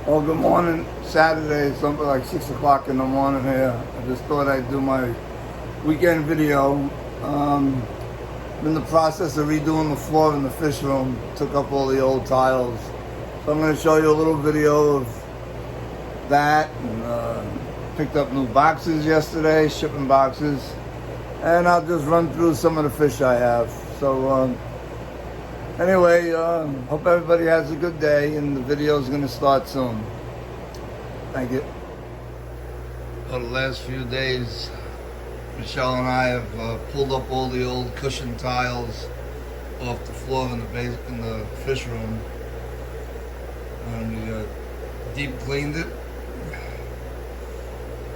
Well, good morning. Saturday, it's something like 6 o'clock in the morning here. I just thought I'd do my weekend video. I'm in the process of redoing the floor in the fish room. Took up all the old tiles. So I'm going to show you a little video of that. And picked up new boxes yesterday, shipping boxes. And I'll just run through some of the fish I have. So anyway, hope everybody has a good day, and the video is going to start soon. Thank you. For the last few days, Michelle and I have pulled up all the old cushion tiles off the floor in the fish room, and we deep cleaned it.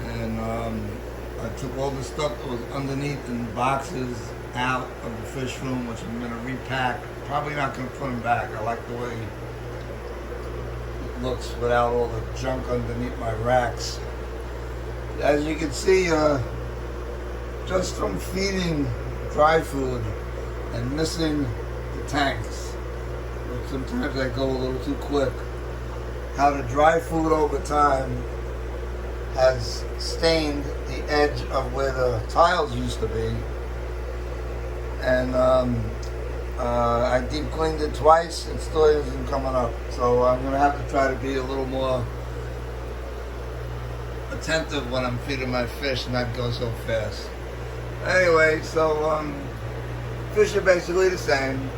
And I took all the stuff that was underneath in boxes out of the fish room, which I'm going to repack. Probably not going to put them back. I like the way it looks without all the junk underneath my racks. As you can see, just from feeding dry food and missing the tanks, which sometimes I go a little too quick, how the dry food over time has stained the edge of where the tiles used to be. And I deep cleaned it twice, it still isn't coming up. So I'm going to have to try to be a little more attentive when I'm feeding my fish and not go so fast. Anyway, so fish are basically the same.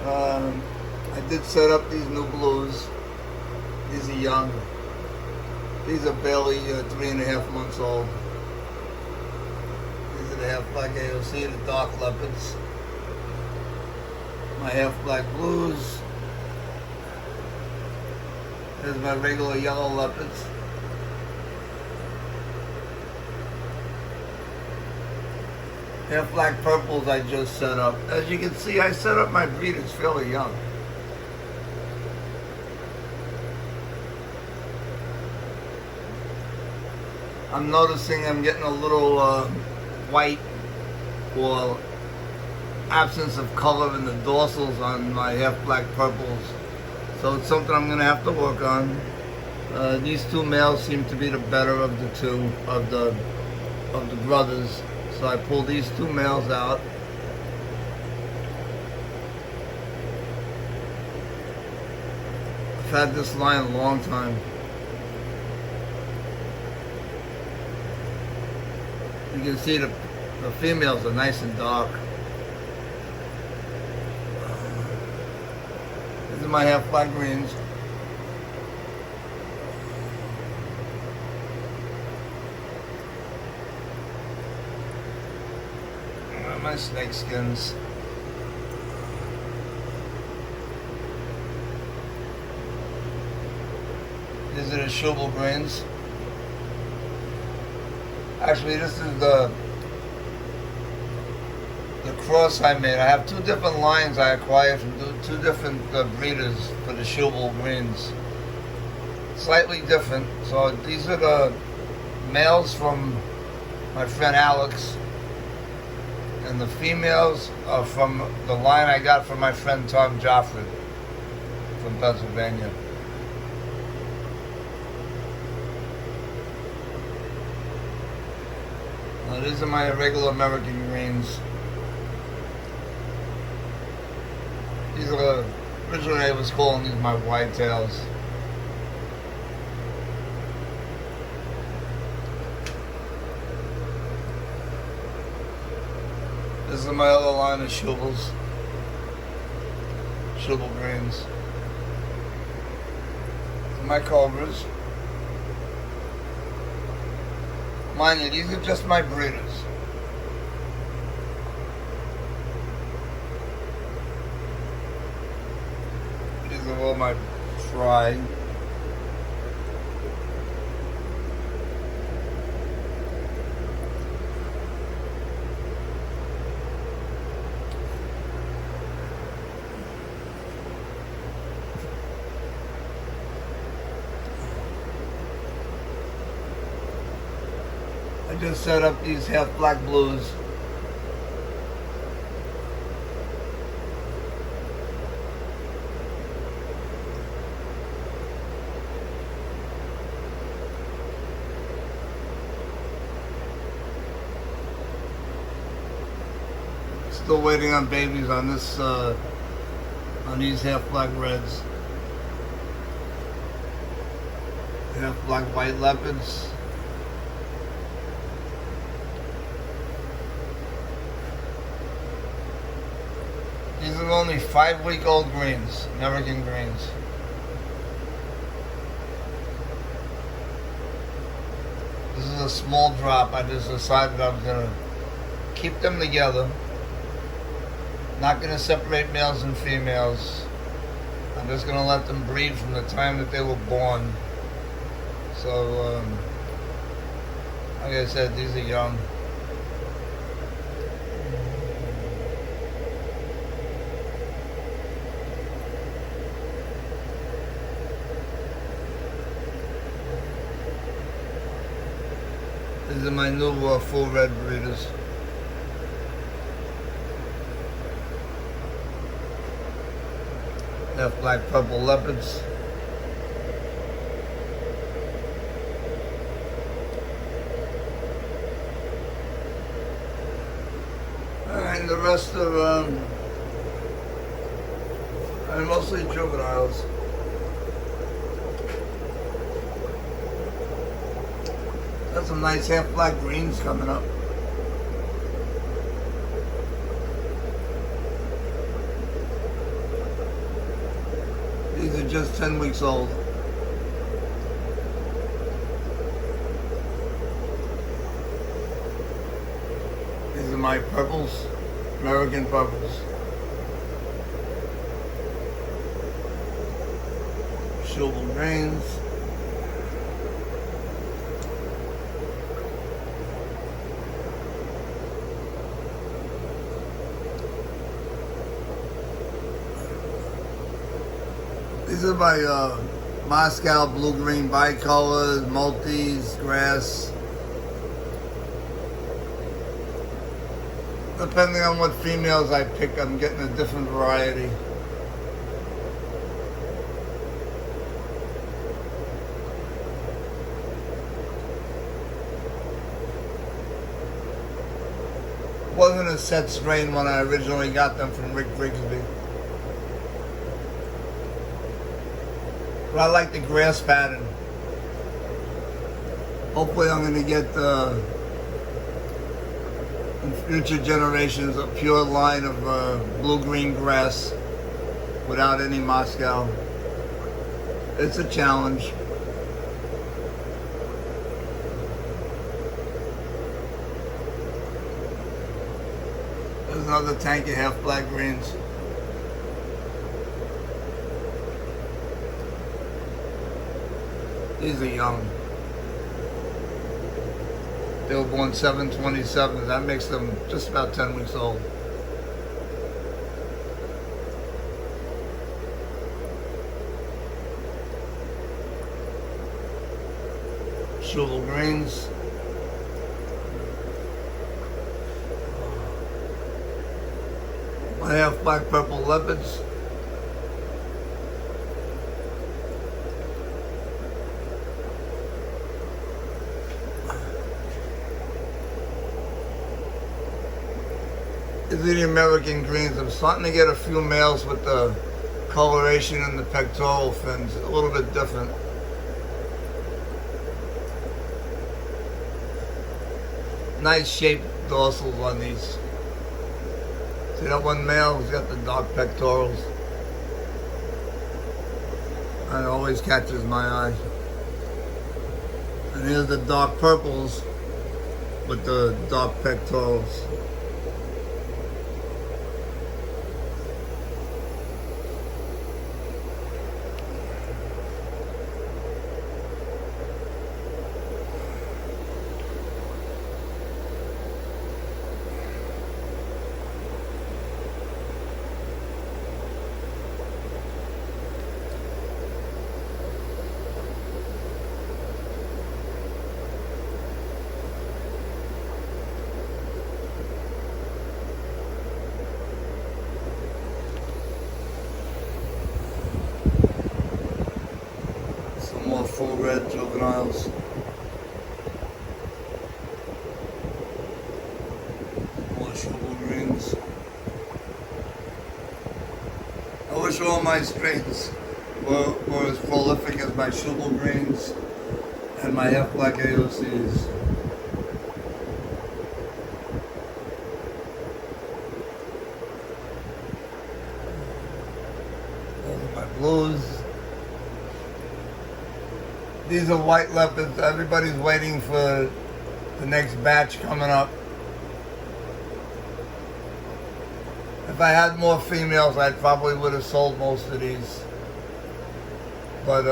I did set up these new blues. These are young. These are barely 3.5 months old. These are the half black AOC, the dark leopards. My half black blues. There's my regular yellow leopards. Half black purples I just set up. As you can see, I set up my breeders fairly young. I'm noticing I'm getting a little white or absence of color in the dorsals on my half black purples. So it's something I'm going to have to work on. These two males seem to be the better of the two, of the brothers. So I pulled these two males out. I've had this line a long time. You can see the females are nice and dark. These are my half black greens. My snake skins. These are the shovel greens. Actually, this is the cross I made. I have two different lines I acquired from two different breeders for the shovel greens. Slightly different. So these are the males from my friend Alex, and the females are from the line I got from my friend Tom Joffrey from Pennsylvania. Now these are my regular American greens. These are originally I was calling these my whitetails. This is my other line of shovels. Shovel greens. My cobras. Mind you, these are just my breeders. These are all my fry. I just set up these half black blues. Still waiting on babies on this, on these half black reds. Half black white leopards. These are only 5-week-old greens, American greens. This is a small drop. I just decided I was going to keep them together. Not going to separate males and females. I'm just going to let them breed from the time that they were born. So, like I said, these are young. These are my new full red breeders. Half black purple leopards. And the rest are mostly juveniles. Got some nice half black greens coming up. These are just 10 weeks old. These are my purples, American purples. Silver greens. These are my Moscow blue-green bicolors, multis, grass. Depending on what females I pick, I'm getting a different variety. Wasn't a set strain when I originally got them from Rick Grigsby. But I like the grass pattern. Hopefully I'm going to get in future generations a pure line of blue-green grass without any Moscow. It's a challenge. There's another tank of half black greens. These are young. They were born 7/27. That makes them just about 10 weeks old. Silver greens. My half black purple leopards. These are the American greens. I'm starting to get a few males with the coloration in the pectoral fins, a little bit different. Nice shaped dorsals on these. See that one male who's got the dark pectorals? That always catches my eye. And here's the dark purples with the dark pectorals. More full red juveniles. More silver greens. my strains were as prolific as my Schubel greens and my half-black AOCs. Those are my blues. These are white leopards. Everybody's waiting for the next batch coming up. If I had more females, I probably would have sold most of these. But,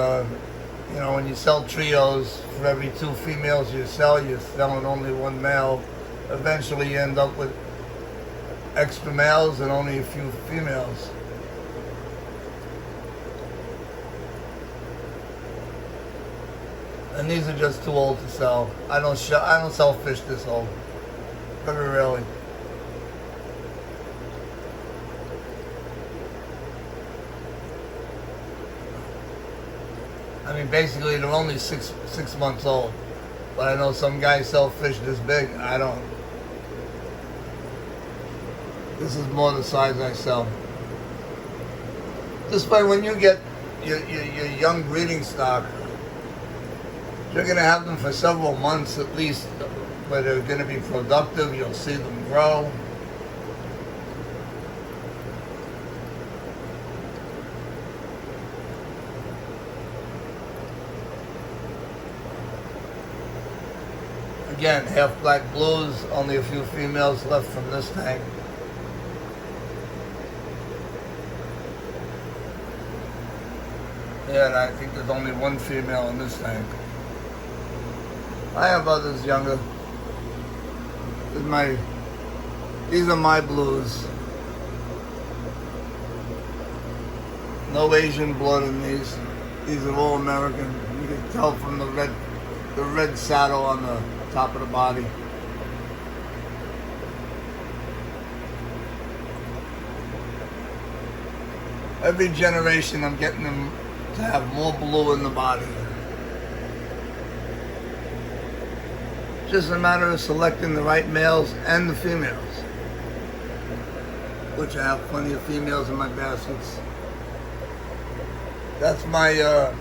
you know, when you sell trios, for every 2 females you sell, you're selling only 1 male. Eventually you end up with extra males and only a few females. And these are just too old to sell. I don't sell fish this old. Very rarely. I mean, basically, they're only six months old. But I know some guys sell fish this big. I don't. This is more the size I sell. This way, when you get your young breeding stock, you're going to have them for several months at least, where they're going to be productive. You'll see them grow. Again, half black blues, only a few females left from this tank. Yeah, and I think there's only 1 female in this tank. I have others younger. These are my blues. No Asian blood in these. These are all American. You can tell from the red saddle on the top of the body. Every generation I'm getting them to have more blue in the body. Just a matter of selecting the right males and the females, which I have plenty of females in my baskets. That's my a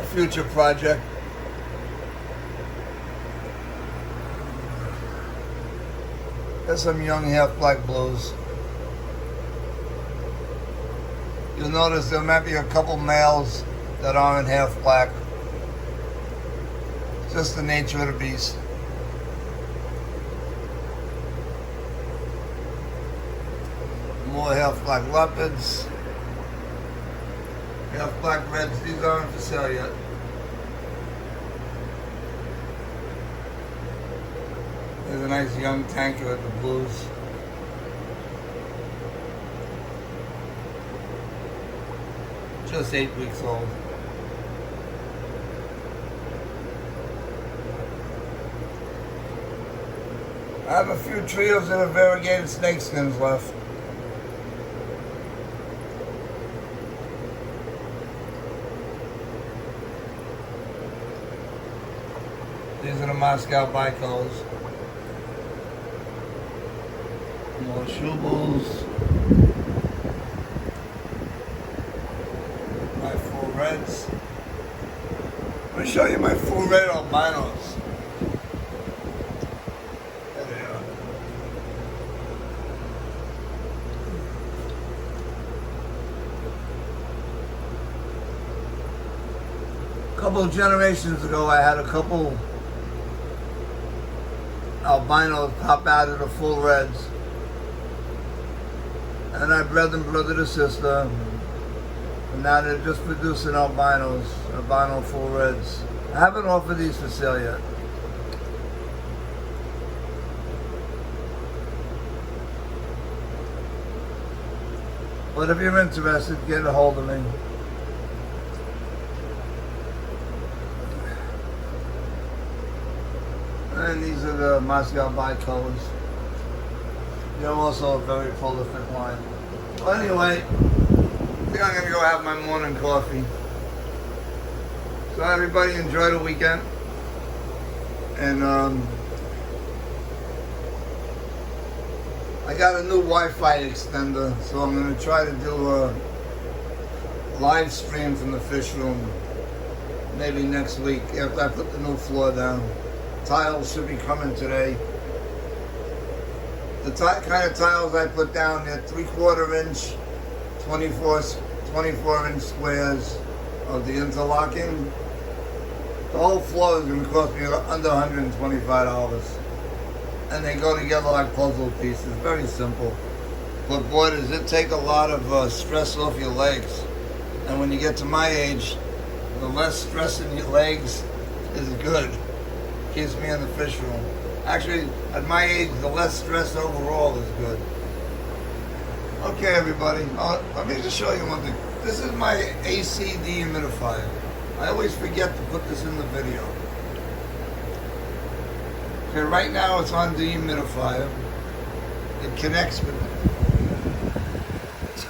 future project. There's some young half-black blues. You'll notice there might be a couple males that aren't half-black. Just the nature of the beast. More half-black leopards. Half-black reds. These aren't for sale yet. There's a nice young tanker at the blues. Just 8 weeks old. I have a few trios that have variegated snakeskins left. These are the Moscow bicolors. More Schubels. My full reds. Let me show you my full red albinos. There they are. A couple of generations ago, I had a couple albinos pop out of the full reds. And I bred them brother to sister. And now they're just producing albinos, albino full reds. I haven't offered these for sale yet. But if you're interested, get a hold of me. And these are the Moscow bicolors. They're also a very prolific line. Well, anyway, I think I'm going to go have my morning coffee. So everybody enjoy the weekend. And I got a new Wi-Fi extender, so I'm going to try to do live stream from the fish room maybe next week after I put the new floor down. Tiles should be coming today. The kind of tiles I put down, they're 3/4 inch, 24 inch squares of the interlocking. The whole floor is going to cost me under $125. And they go together like puzzle pieces. Very simple. But boy, does it take a lot of stress off your legs. And when you get to my age, the less stress in your legs is good. Keeps me in the fish room. Actually, at my age, the less stress overall is good. Okay, everybody. Let me just show you one thing. This is my AC dehumidifier. I always forget to put this in the video. Okay, right now it's on dehumidifier. It connects with,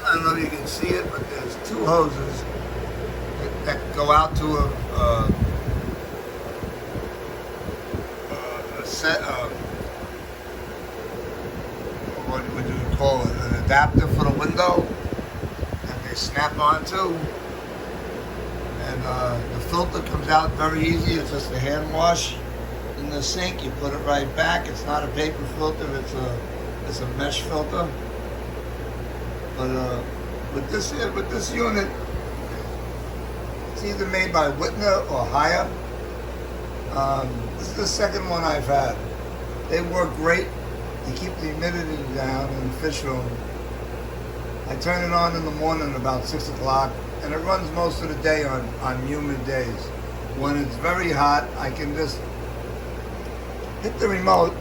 I don't know if you can see it, but there's 2 hoses that go out to a set of, what would you call it, an adapter for the window that they snap onto. And the filter comes out very easy. It's just a hand wash in the sink. You put it right back. It's not a paper filter. It's a mesh filter. But with this unit, it's either made by Whitner or Haier. This is the second one I've had. They work great. They keep the humidity down in the fish room. I turn it on in the morning about 6 o'clock, and it runs most of the day on humid days. When it's very hot, I can just hit the remote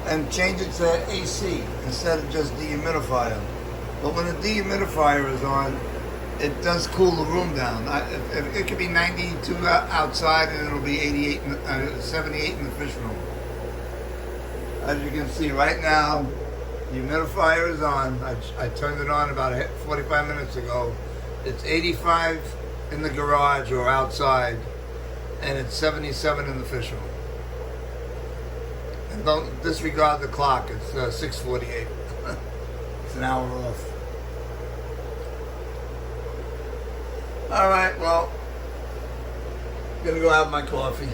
and change it to AC instead of just dehumidifier. But when the dehumidifier is on, it does cool the room down. It could be 92 outside and it'll be 78 in the fish room. As you can see right now, the humidifier is on. I turned it on about 45 minutes ago. It's 85 in the garage or outside, and it's 77 in the fish room. And don't disregard the clock. It's 6:48. It's an hour off. All right, well, I'm gonna go have my coffee.